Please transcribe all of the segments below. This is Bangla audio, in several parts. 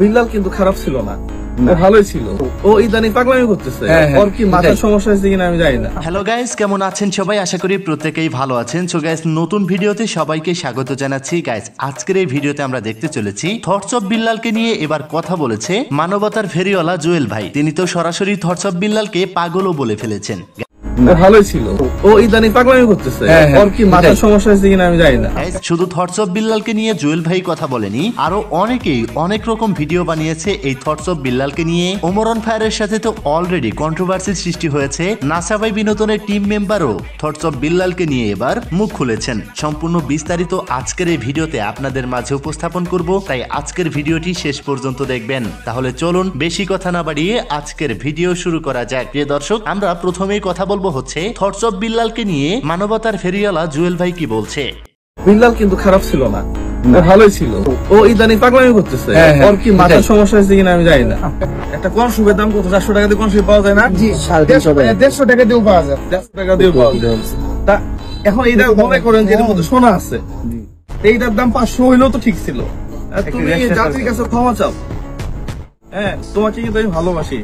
বিল্লাল কিন্তু খারাপ ছিল না, ভালোই ছিল। ও ইদানিং পাগলামি করতেছে, ওর কি মাথার সমস্যা হয়েছে কিনা আমি জানি না। হ্যালো গাইস, কেমন আছেন সবাই? আশা করি প্রত্যেকেই ভালো আছেন। সো গাইস, নতুন ভিডিওতে সবাইকে স্বাগত জানাচ্ছি। গাইস, আজকের এই ভিডিওতে আমরা দেখতে চলেছি থটস অফ বিল্লালকে নিয়ে এবার কথা বলেছে মানবতার ফেরিওয়ালা জুয়েল ভাই। তিনি তো সরাসরি থটস অফ বিল্লালকে পাগলও বলে ফেলেছেন। ভালোই ছিল, ও ইদানিং পাগলামি করতেছে, ওর কি মাথার সমস্যা হয়েছে কিনা আমি জানি না। শুধু থটস অফ বিল্লালকে নিয়ে জুয়েল ভাই কথা বলেনি, আরো অনেকেই অনেক রকম ভিডিও বানিয়েছে এই থটস অফ বিল্লালকে নিয়ে। ওমর অন ফায়ারের সাথে তো অলরেডি কন্ট্রোভার্সির সৃষ্টি হয়েছে। নাসা ভাই বিনোদনের টিম মেম্বারও থটস অফ বিল্লালকে নিয়ে এবার মুখ খুলেছেন। সম্পূর্ণ বিস্তারিত আজকের এই ভিডিওতে আপনাদের মাঝে উপস্থাপন করব, তাই আজকের ভিডিওটি শেষ পর্যন্ত দেখবেন। তাহলে চলুন বেশি কথা না বাড়িয়ে আজকের ভিডিও শুরু করা যাক। প্রিয় দর্শক, আমরা প্রথমেই কথা বলবো হচ্ছে থটস অফ বিল্লালকে নিয়ে মানবতার ফেরিওয়ালা জুয়েল ভাই কি বলছে। বিল্লাল কিন্তু খারাপ ছিল না, ভালোই ছিল। ও ইদানিং পাগলামি করতেছে, ওর কি মাথার সমস্যা হয়েছে কিনা আমি জানি না। একটা কোন শুভের দাম কত? 400 টাকা দিয়ে কোন শুভ পাওয়া যায় না? জি, 150 টাকা দিয়েও পাওয়া যায়, 150 টাকা দিয়েও পাওয়া যায়। তা এখন এইটা মনে করেন যে এর মধ্যে সোনা আছে, এইটার দাম 500 হইলেও তো ঠিক ছিল। তুমি জাতির কাছে ক্ষমা চাও। হ্যাঁ, তোমাকে কিন্তু আমি ভালোবাসি,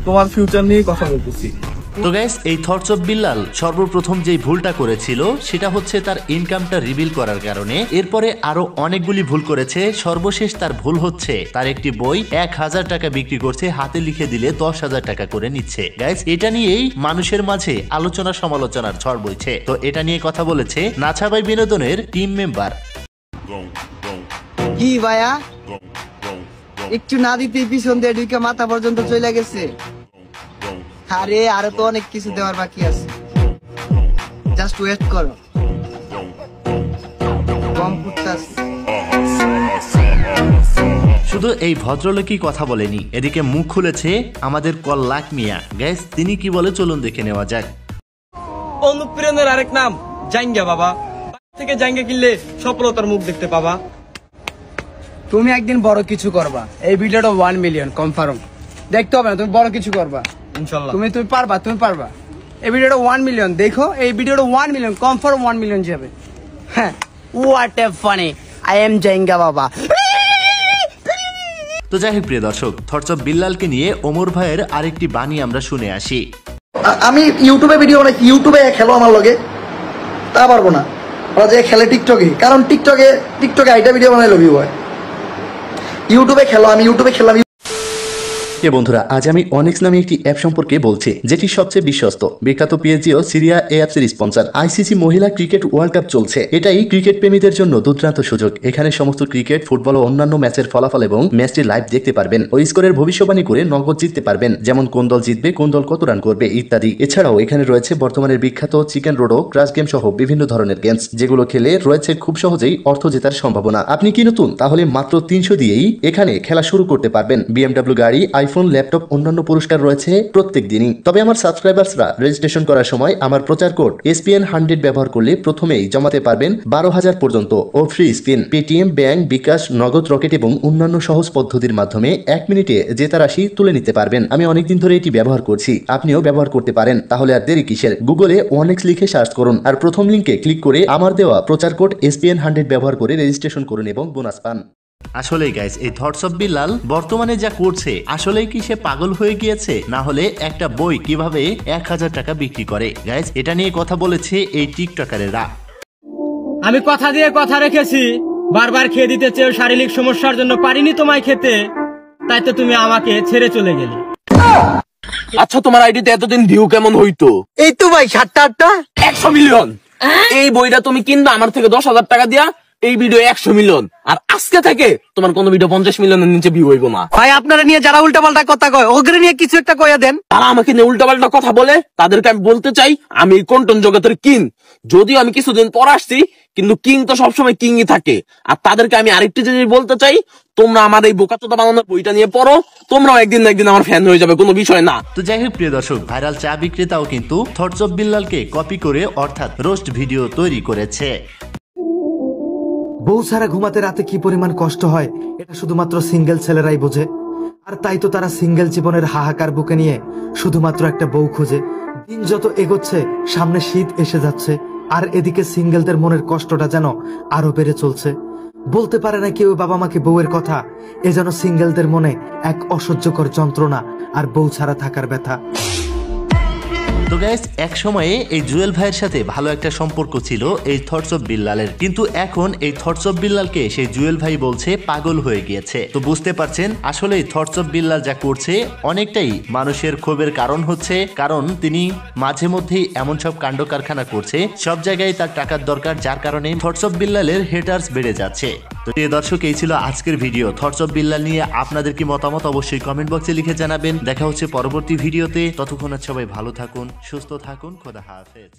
তোমার ফিউচার নিয়ে কথা বলতেছি। তো গাইস, এই থটস অফ বিল্লাল সর্বপ্রথম যেই ভুলটা করেছিল সেটা হচ্ছে তার ইনকামটা রিভিল করার কারণে। এরপরে আরো অনেকগুলি ভুল করেছে। সর্বশেষ তার ভুল হচ্ছে তার একটি বই 1000 টাকা বিক্রি করছে, হাতে লিখে দিলে 10,000 টাকা করে নিচ্ছে। গাইস, এটা নিয়েই মানুষের মাঝে আলোচনা সমালোচনার ঝড় বইছে। তো এটা নিয়ে কথা বলেছে নাছা ভাই বিনোদনের টিম মেম্বার। কি ভাইয়া, একটু না দিতে পিছন দিয়ে ঢুকে মাথা পর্যন্ত চলে গেছে। আরে আরো তো অনেক কিছু দেওয়ার বাকি আছে, জাস্ট ওয়েট করো। শুধু এই ভদ্রলোকই কথা বলেনি, এদিকে মুখ খুলেছে আমাদের কল্লাক মিয়া। গাইস, তিনি কি বলে চলুন দেখে নেওয়া যাক। অনুপ্রেরণার আরেক নাম জাঙ্গা বাবা। থেকে জাঙ্গা কিনলে সফলতার মুখ দেখতে পাবা। তুমি একদিন বড় কিছু করবা। এই ভিডিওটা 1 মিলিয়ন কনফার্ম। দেখতে হবে না, তুমি বড় কিছু করবা ইনশাআল্লাহ। তুমি পারবা। এই ভিডিওটা 1 মিলিয়ন দেখো, এই ভিডিওটা 1 মিলিয়ন কনফার্ম 1 মিলিয়ন যাবে। হ্যাঁ, what a funny, I am জাঙ্গা বাবা। তো যাই হোক প্রিয় দর্শক, থটস অফ বিল্লালকে নিয়ে ওমর ভাইয়ের আরেকটি বাণী আমরা শুনে আসি। আমি ইউটিউবে ভিডিও বানাই, ইউটিউবে খেলো আমার লগে তা পারবো না। ওরা যে খেলে টিকটকে, কারণ টিকটকে আইটা ভিডিও বানাই লবি হয়। ইউটিউবে খেলো, আমি ইউটিউবে খেলাম। বন্ধুরা, আজ আমি অনেক্স নামে একটি অ্যাপ সম্পর্কে বলছি, যেটি সবচেয়ে বিশ্বস্ত। বিখ্যাত পিএসজি ও সিরিয়া এই অ্যাপসের স্পন্সর। আইসিসি মহিলা ক্রিকেট ওয়ার্ল্ড কাপ চলছে। এটাই ক্রিকেট প্রেমীদের জন্য দুর্দান্ত সুযোগ। এখানে সমস্ত ক্রিকেট, ফুটবল ও অন্যান্য ম্যাচের ফলাফল এবং ম্যাচটি লাইভ দেখতে পারবেন। ওই স্কোরের ভবিষ্যবাণী করে নগদ জিততে পারবেন, যেমন কোন দল জিতবে, কোন দল কত রান করবে ইত্যাদি। এছাড়াও এখানে রয়েছে বর্তমানের বিখ্যাত চিকেন রোডো, ক্রাশ গেম সহ বিভিন্ন ধরনের গেমস, যেগুলো খেলে রয়েছে খুব সহজেই অর্থ জেতার সম্ভাবনা। আপনি কি নতুন? তাহলে মাত্র 300 দিয়েই এখানে খেলা শুরু করতে পারবেন। BMW গাড়ি, আইফোন, ল্যাপটপ, অন্যান্য পুরস্কার রয়েছে প্রত্যেক দিনই। তবে আমার সাবস্ক্রাইবার্সরা রেজিস্ট্রেশন করার সময় আমার প্রচার কোড SPN100 ব্যবহার করলে প্রথমেই জমাতে পারবেন 12,000 পর্যন্ত ও ফ্রি স্পিন। পেটিএম, ব্যাংক, বিকাশ, নগদ, রকেট এবং অন্যান্য সহজ পদ্ধতির মাধ্যমে 1 মিনিটে জেতা রাশি তুলে নিতে পারবেন। আমি অনেকদিন ধরে এটি ব্যবহার করছি, আপনিও ব্যবহার করতে পারেন। তাহলে আর দেরি কিসের? গুগলে OneX লিখে সার্চ করুন আর প্রথম লিঙ্কে ক্লিক করে আমার দেওয়া প্রচার কোড SPN100 ব্যবহার করে রেজিস্ট্রেশন করুন এবং বোনাস পান। আসলেই গাইস, এই থটস অফ বিল্লাল বর্তমানে যা করছে, আসলেই কি সে পাগল হয়ে গিয়েছে? না হলে একটা বই কিভাবে 1000 টাকা বিক্রি করে? গাইস, এটা নিয়ে কথা বলেছে এই টিকটকারেরা। আমি কথা দিয়ে কথা রেখেছি, বারবার খেয়ে দিতে চেয়েও শারীরিক সমস্যার জন্য পারিনি তোমায় খেতে, তাই তো তুমি আমাকে ছেড়ে চলে গেলে। আচ্ছা, তোমার আইডিতে এতদিন ভিউ কেমন হইতো? এই তো ভাই 7টা 100 মিলিয়ন। এই বইটা তুমি কিনবা আমার থেকে 10,000 টাকা দিয়া, এই ভিডিও 100 মিলিয়ন। আর আজকে থেকে তোমার কোন ভিডিও 50 মিলিয়নের নিচে ভিউ হইব না। ভাই, আপনারা নিয়ে যারা উল্টাপাল্টা কথা কয়, ওগরে নিয়ে কিছু একটা কইয়া দেন। তারা আমাকে নিয়ে উল্টাপাল্টা কথা বলে, তাদেরকে আমি বলতে চাই আমি কন্টেন্ট জগতের কিং। যদিও আমি কিছুদিন পর আসছি, কিন্তু কিং তো সবসময় কিংই থাকে। আর তাদেরকে আমি আরেকটি জিনিস বলতে চাই, তোমরা আমার এই বোকাচোদা বানানোর বইটা নিয়ে পড়ো, তোমরাও একদিন না একদিন আমার ফ্যান হয়ে যাবে, কোনো বিষয় না। তো যাই হোক প্রিয় দর্শক, ভাইরাল চা বিক্রেতাও কিন্তু থটস অফ বিল্লালকে কপি করে অর্থাৎ রোস্ট ভিডিও তৈরি করেছে। বউ ছাড়া ঘুমাতে রাতে কি পরিমাণ কষ্ট হয় এটা শুধুমাত্র সিঙ্গেল ছেলেরাই বোঝে। আর তাই তো তারা সিঙ্গেল জীবনের হাহাকার বুকে নিয়ে শুধুমাত্র একটা বউ খোঁজে। দিন যত এগোচ্ছে সামনে শীত এসে যাচ্ছে, আর এদিকে সিঙ্গেলদের মনের কষ্টটা যেন আরো বেড়ে চলছে। বলতে পারে না কেউ বাবা মাকে বউয়ের কথা। এ যেন সিঙ্গেলদের মনে এক অসহ্যকর যন্ত্রণা আর বউ ছাড়া থাকার ব্যথা। তো গাইস, এক সময়ে এই জুয়েল ভাইয়ের সাথে ভালো একটা সম্পর্ক ছিল এই থটস অফ বিল্লালের, কিন্তু এখন এই থটস অফ বিল্লালকে সেই জুয়েল ভাই বলছে পাগল হয়ে গিয়েছে। তো বুঝতে পারছেন আসলে থটস অফ বিল্লাল যা করছে অনেকটাই মানুষের ক্ষোভের কারণ হচ্ছে, কারণ তিনি মাঝে মধ্যেই এমন সব কাণ্ড কারখানা করছে, সব জায়গায় তার টাকার দরকার, যার কারণে থটস অফ বিল্লালের হেটার্স বেড়ে যাচ্ছে। তো প্রিয় দর্শক, এই ছিল আজকের ভিডিও। থটস অফ বিল্লাল নিয়ে আপনাদের কি মতামত অবশ্যই কমেন্ট বক্সে লিখে জানাবেন। দেখা হচ্ছে পরবর্তী ভিডিওতে। ততক্ষণ সবাই ভালো থাকুন, সুস্থ থাকুন, খোদা হাফেজ।